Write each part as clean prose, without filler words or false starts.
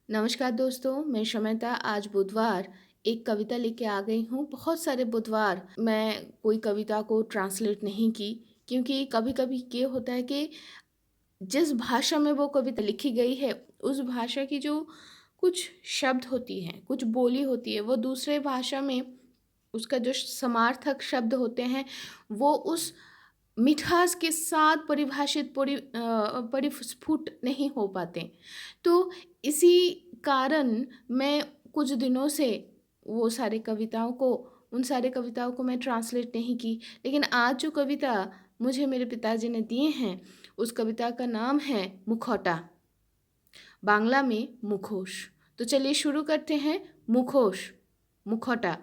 नमस्कार दोस्तों, मैं शमयता आज बुधवार एक कविता लेके आ गई हूँ। बहुत सारे बुधवार मैं कोई कविता को ट्रांसलेट नहीं की, क्योंकि कभी-कभी ये होता है कि जिस भाषा में वो कविता लिखी गई है, उस भाषा की जो कुछ शब्द होती हैं, कुछ बोली होती है, वो दूसरे भाषा में उसका जो समार्थक शब्द होते हैं, वो उस मिठास के साथ परिस्फुट नहीं हो पाते। तो इसी कारण मैं कुछ दिनों से वो सारे कविताओं को उन सारे कविताओं को मैं ट्रांसलेट नहीं की। लेकिन आज जो कविता मुझे मेरे पिताजी ने दिए हैं, उस कविता का नाम है मुखौटा, बांग्ला में मुखोश। तो चलिए शुरू करते हैं। मुखोश, मुखौटा।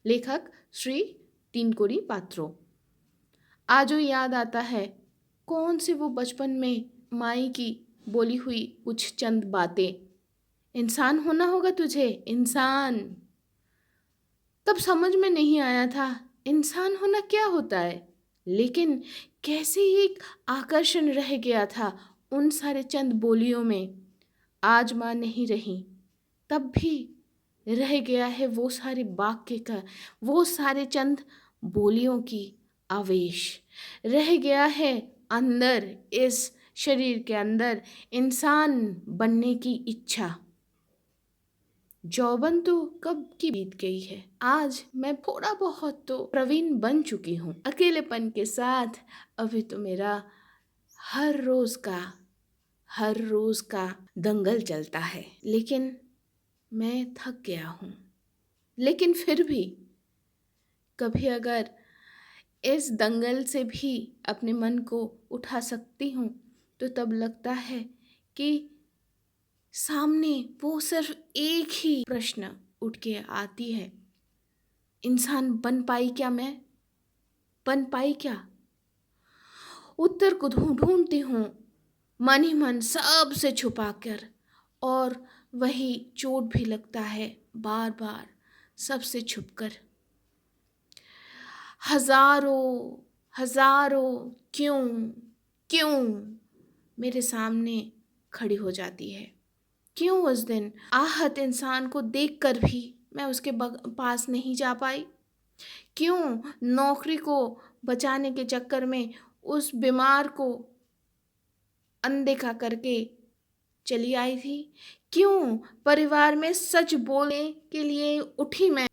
लेखक श्री तीनकोरी पात्रो। आजो याद आता है कौन से वो बचपन में माई की बोली हुई कुछ चंद बातें। इंसान होना होगा तुझे, इंसान। तब समझ में नहीं आया था इंसान होना क्या होता है, लेकिन कैसे एक आकर्षण रह गया था उन सारे चंद बोलियों में। आज माँ नहीं रही, तब भी रह गया है वो सारे वाक्य का, वो सारे चंद बोलियों की आवेश रह गया है अंदर, इस शरीर के अंदर इंसान बनने की इच्छा। जौवन तो कब की बीत गई है, आज मैं थोड़ा बहुत तो प्रवीण बन चुकी हूँ। अकेलेपन के साथ अभी तो मेरा हर रोज का हर रोज का दंगल चलता है, लेकिन मैं थक गया हूँ। लेकिन फिर भी कभी अगर इस दंगल से भी अपने मन को उठा सकती हूँ, तो तब लगता है कि सामने वो सिर्फ एक ही प्रश्न उठ के आती है, इंसान बन पाई क्या मैं? बन पाई क्या? उत्तर को ढूंढती हूँ मन ही मन सब से छुपा कर, और वही चोट भी लगता है बार बार सबसे छुपकर। हजारों हजारों क्यों क्यों मेरे सामने खड़ी हो जाती है। क्यों उस दिन आहत इंसान को देखकर भी मैं उसके पास नहीं जा पाई? क्यों नौकरी को बचाने के चक्कर में उस बीमार को अनदेखा करके चली आई थी? क्यों परिवार में सच बोलने के लिए उठी मैं,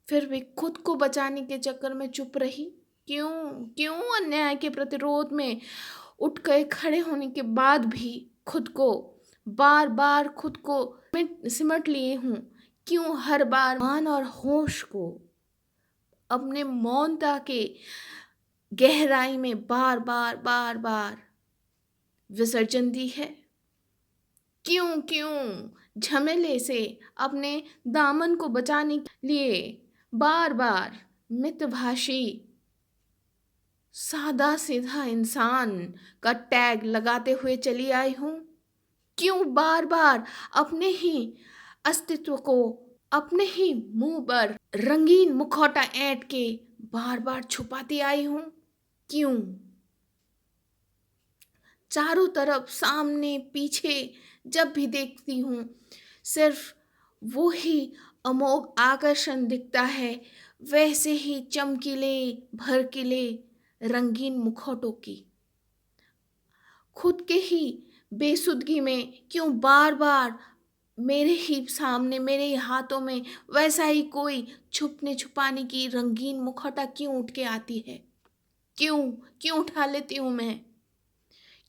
फिर भी खुद को बचाने के चक्कर में चुप रही? क्यों क्यों अन्याय के प्रतिरोध में उठ गए खड़े होने के बाद भी खुद को बार बार खुद को सिमट लिए हूँ? क्यों हर बार मान और होश को अपने मौनता के गहराई में बार बार बार बार विसर्जन दी है? क्यों क्यों झमेले से अपने दामन को बचाने के लिए बार बार मितभाषी सादा सीधा इंसान का टैग लगाते हुए चली आई हूँ? क्यों बार बार अपने ही अस्तित्व को अपने ही मुंह पर रंगीन मुखौटा ऐंठ के बार बार छुपाती आई हूँ? क्यों चारों तरफ सामने पीछे जब भी देखती हूँ, सिर्फ वो ही अमोघ आकर्षण दिखता है, वैसे ही चमकीले भड़कीले रंगीन मुखौटों की। खुद के ही बेसुदगी में क्यों बार बार मेरे ही सामने मेरे ही हाथों में वैसा ही कोई छुपने छुपाने की रंगीन मुखौटा क्यों उठ के आती है? क्यों क्यों उठा लेती हूँ मैं?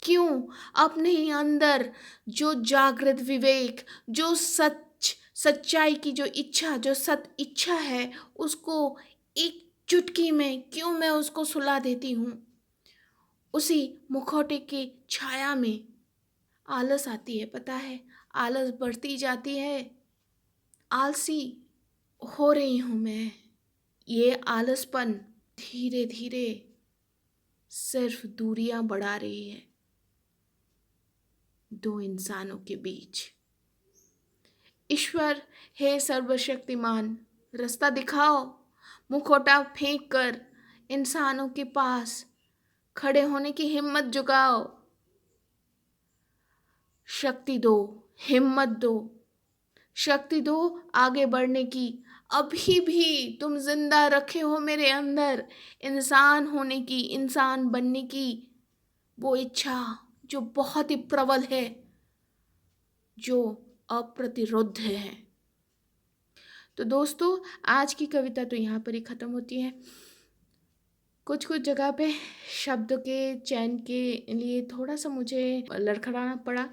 क्यों अपने ही अंदर जो जागृत विवेक, जो सच्चाई की जो इच्छा, जो सत इच्छा है, उसको एक चुटकी में क्यों मैं उसको सुला देती हूँ? उसी मुखौटे की छाया में आलस आती है, पता है, आलस बढ़ती जाती है। आलसी हो रही हूँ मैं। ये आलसपन धीरे धीरे सिर्फ दूरियां बढ़ा रही है दो इंसानों के बीच। ईश्वर, हे सर्वशक्तिमान, रास्ता दिखाओ। मुखौटा फेंक कर इंसानों के पास खड़े होने की हिम्मत जुटाओ। शक्ति दो, हिम्मत दो, शक्ति दो आगे बढ़ने की। अभी भी तुम ज़िंदा रखे हो मेरे अंदर इंसान होने की, इंसान बनने की वो इच्छा जो बहुत ही प्रबल है, जो अप्रतिरोध है। तो दोस्तों, आज की कविता तो यहाँ पर ही ख़त्म होती है। कुछ कुछ जगह पे शब्द के चयन के लिए थोड़ा सा मुझे लड़खड़ाना पड़ा,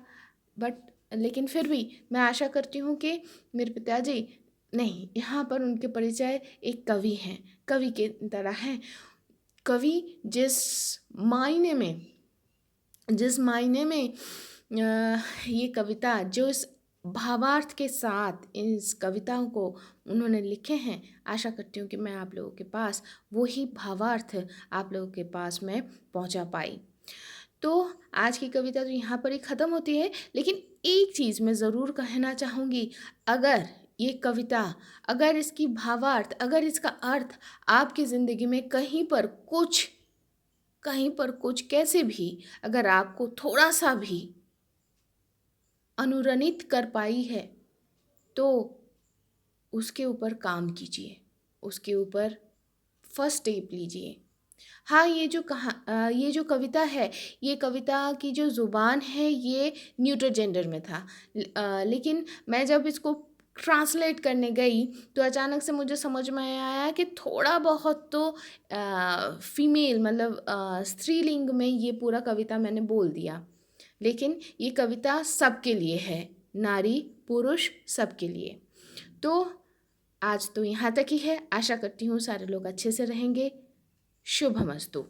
बट लेकिन फिर भी मैं आशा करती हूँ कि मेरे पिताजी नहीं, यहाँ पर उनके परिचय एक कवि हैं, कवि के तरह हैं। कवि जिस मायने में ये कविता जो इस भावार्थ के साथ इस कविताओं को उन्होंने लिखे हैं, आशा करती हूँ कि मैं आप लोगों के पास वही भावार्थ आप लोगों के पास मैं पहुँचा पाई। तो आज की कविता तो यहाँ पर ही ख़त्म होती है, लेकिन एक चीज़ मैं ज़रूर कहना चाहूँगी। अगर ये कविता, अगर इसकी भावार्थ, अगर इसका अर्थ आपकी ज़िंदगी में कहीं पर कुछ कैसे भी अगर आपको थोड़ा सा भी अनुरणित कर पाई है, तो उसके ऊपर काम कीजिए, उसके ऊपर फर्स्ट स्टेप लीजिए। हाँ, ये जो कविता है, ये कविता की जो ज़ुबान है ये न्यूटर जेंडर में था। लेकिन मैं जब इसको ट्रांसलेट करने गई तो अचानक से मुझे समझ में आया कि थोड़ा बहुत तो फीमेल मतलब स्त्रीलिंग में ये पूरा कविता मैंने बोल दिया। लेकिन ये कविता सबके लिए है, नारी पुरुष सबके लिए। तो आज तो यहाँ तक ही है। आशा करती हूँ सारे लोग अच्छे से रहेंगे। शुभमस्तु।